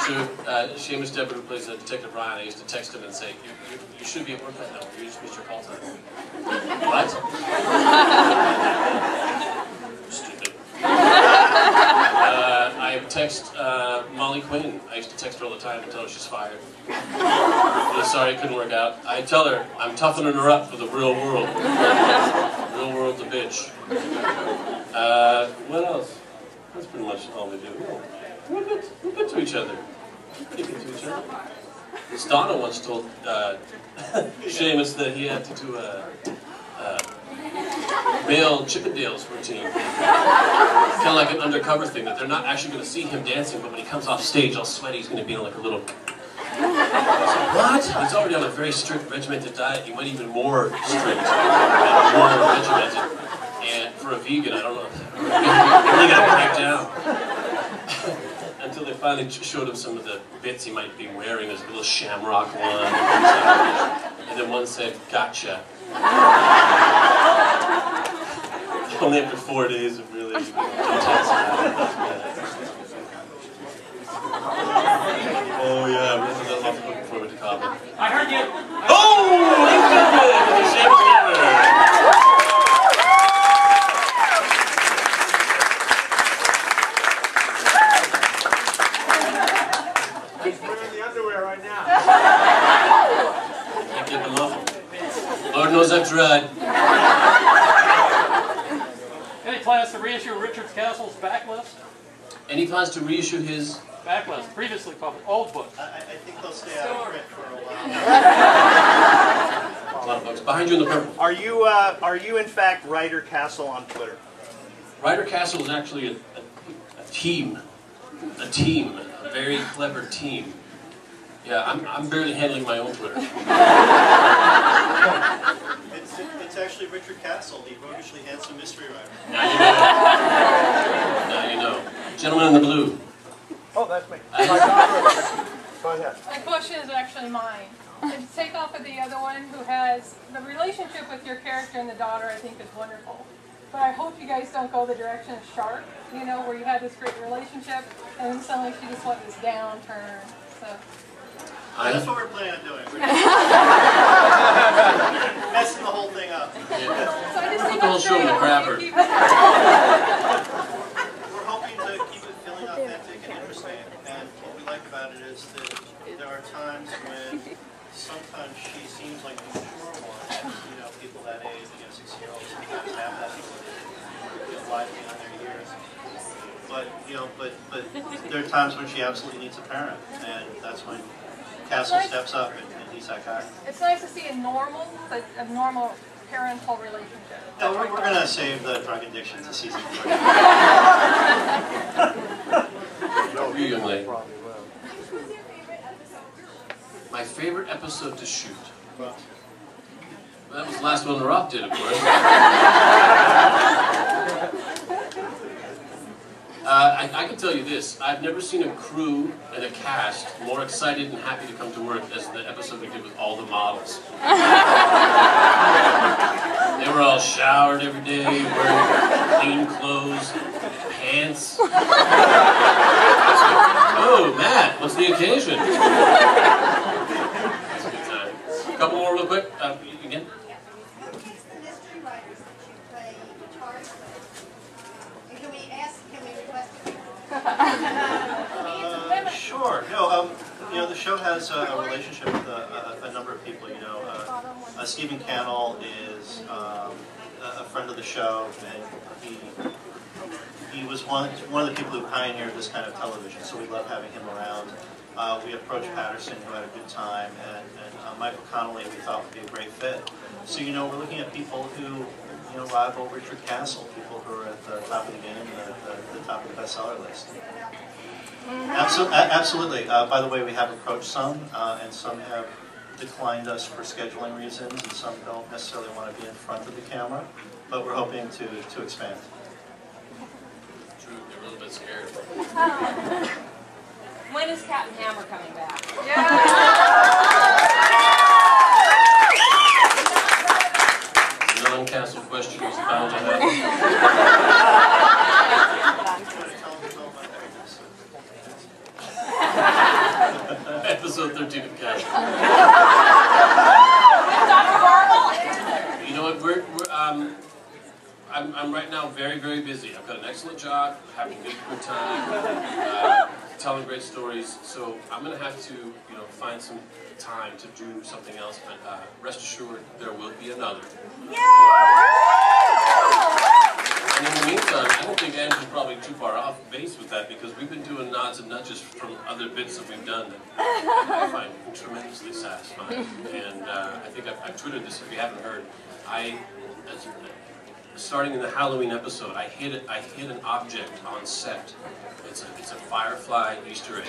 It's true. Seamus Dever, who plays Detective Ryan, I used to text him and say, you should be at work right now. You just missed your call time. What? Stupid. I text Molly Quinn. I used to text her all the time and tell her she's fired. Really sorry it couldn't work out. I tell her I'm toughening her up for the real world. The real world's a bitch. What else? That's pretty much all we do. We're good to each other. We're pretty good to each other. Stana once told Seamus that he had to do a male Chippendales routine. Kind of like an undercover thing, that they're not actually going to see him dancing, but when he comes off stage all sweaty, he's going to be on like a little... What? He's already on a very strict regimented diet. He went even more strict and more regimented. And for a vegan, I don't know. He really got to crack down. Until they finally showed him some of the bits he might be wearing. There's a little shamrock one. And then one said, "Gotcha." Only after 4 days of really intense. Oh yeah, we had that off before we went to Cabo. I heard you. Oh! He's done it! Seamus Dever. He's wearing the underwear right now. Can't get them off. Lord knows I've tried. Any plans to reissue Richard Castle's backlist? Any plans to reissue his... Backlist, previously published, old books. I think they'll stay out of print for a while. A lot of books. Behind you in the purple. Are you in fact Ryder Castle on Twitter? Ryder Castle is actually a team. A team. A very clever team. Yeah, I'm barely handling my own Twitter. It's actually Richard Castle, the roguishly handsome mystery writer. Now you know. Now you know. Gentleman in the blue. Oh, that's me. Go ahead. My question is actually mine. To take off of the other one, who has the relationship with your character and the daughter, I think is wonderful. But I hope you guys don't go the direction of Shark, you know, where you had this great relationship, and then suddenly she just went this downturn. So. That's what we're planning on doing. Messing the whole thing up. So I just think Put the whole show in the crapper. We're hoping to keep it feeling authentic and interesting. And what we like about it is that there are times when sometimes she seems like the mature one. You know, people that age, 6-year-olds sometimes have that lively on their years. But there are times when she absolutely needs a parent, and that's when Castle steps up and he's that guy. It's nice to see a normal parental relationship. No, we're going to save the drug addiction to season 3. You young lady. My favorite episode to shoot. Well, that was the last one The Rock did, of course. I can tell you this, I've never seen a crew and a cast more excited and happy to come to work as the episode we did with all the models. They were all showered every day, wearing clean clothes, pants. Oh, Matt, what's the occasion? That's a good time. A couple more real quick, again. Sure. No, the show has a relationship with a number of people. Stephen Cannell is a friend of the show, and he was one of the people who pioneered this kind of television. So we love having him around. We approached Patterson, who had a good time, and Michael Connelly, we thought would be a great fit. So we're looking at people who rival Richard Castle, people who are at the top of the game, the top of the bestseller list. Absolutely. By the way, we have approached some, and some have declined us for scheduling reasons, and some don't necessarily want to be in front of the camera, but we're hoping to expand. True, they're a little bit scared. When is Captain Hammer coming back? Non-castle question is bound to happen. Episode 13 of Castle. Dr. Marvel? You know what? I'm right now very, very busy. I've got an excellent job, having a good time, telling great stories. So I'm going to have to, find some time to do something else. But rest assured, there will be another. And in the meantime, I don't think Andrew's probably too far off base with that because we've been doing nods and nudges from other bits that we've done that I find tremendously satisfying. And I think I've tweeted this if you haven't heard. Starting in the Halloween episode, I hid an object on set. It's a Firefly Easter egg.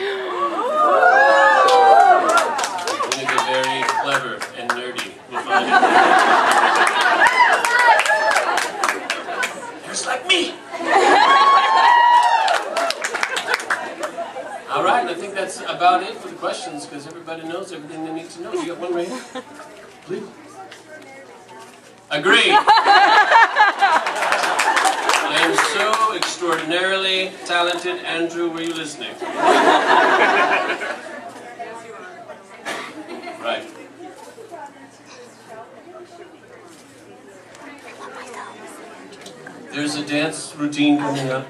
When you get very clever and nerdy, you'll find it. Just like me. All right, and I think that's about it for the questions because everybody knows everything they need to know. You got one right here? Please. Agreed. I am so extraordinarily talented. Andrew, were you listening? Right. There's a dance routine coming up.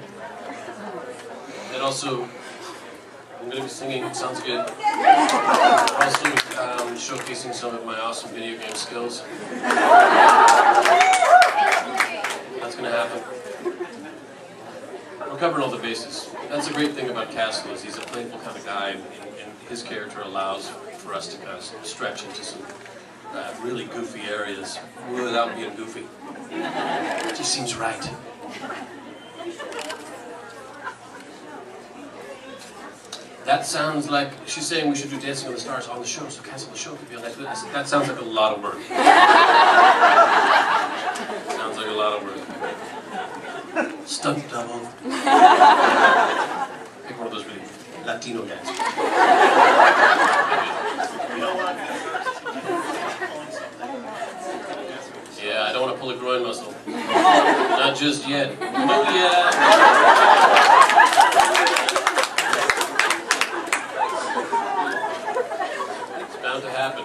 And also, I'm going to be singing, sounds good. Also, showcasing some of my awesome video game skills. That's going to happen. We're covering all the bases. That's the great thing about Castle is he's a playful kind of guy, and his character allows for us to kind of stretch into some really goofy areas without being goofy. It just seems right. That sounds like, she's saying we should do Dancing on the Stars on the show, so Castle the show could be on next week. I said, that sounds like a lot of work. Sounds like a lot of work. Stunt double. Pick one of those really Latino guys. You know what? Yeah, I don't want to pull a groin muscle. Not just yet. Oh yeah. It's bound to happen.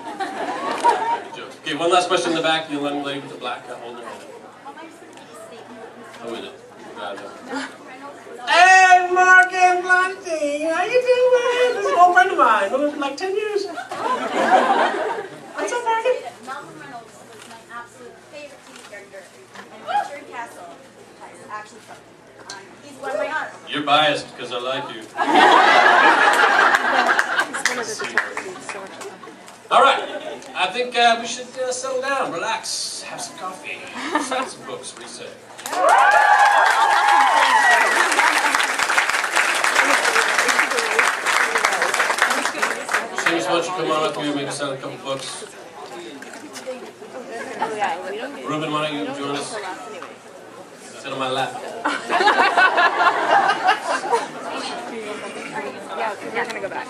Okay, one last question in the back. The young lady with the black hat holding her. How is it? Hey, Mark and Blondie, how you doing? This is an old friend of mine. Known him for like 10 years. What's up, Mark? Malcolm Reynolds was my absolute favorite TV character, and Richard Castle is actually something. He's one of my heart. You're biased because I like you. All right, I think we should settle down, relax, have some coffee, sign some books, reset. Seamus, why don't you come on up here, maybe sign a couple books. Ruben, why don't you join us? Sit on my lap. Yeah, we're gonna go back.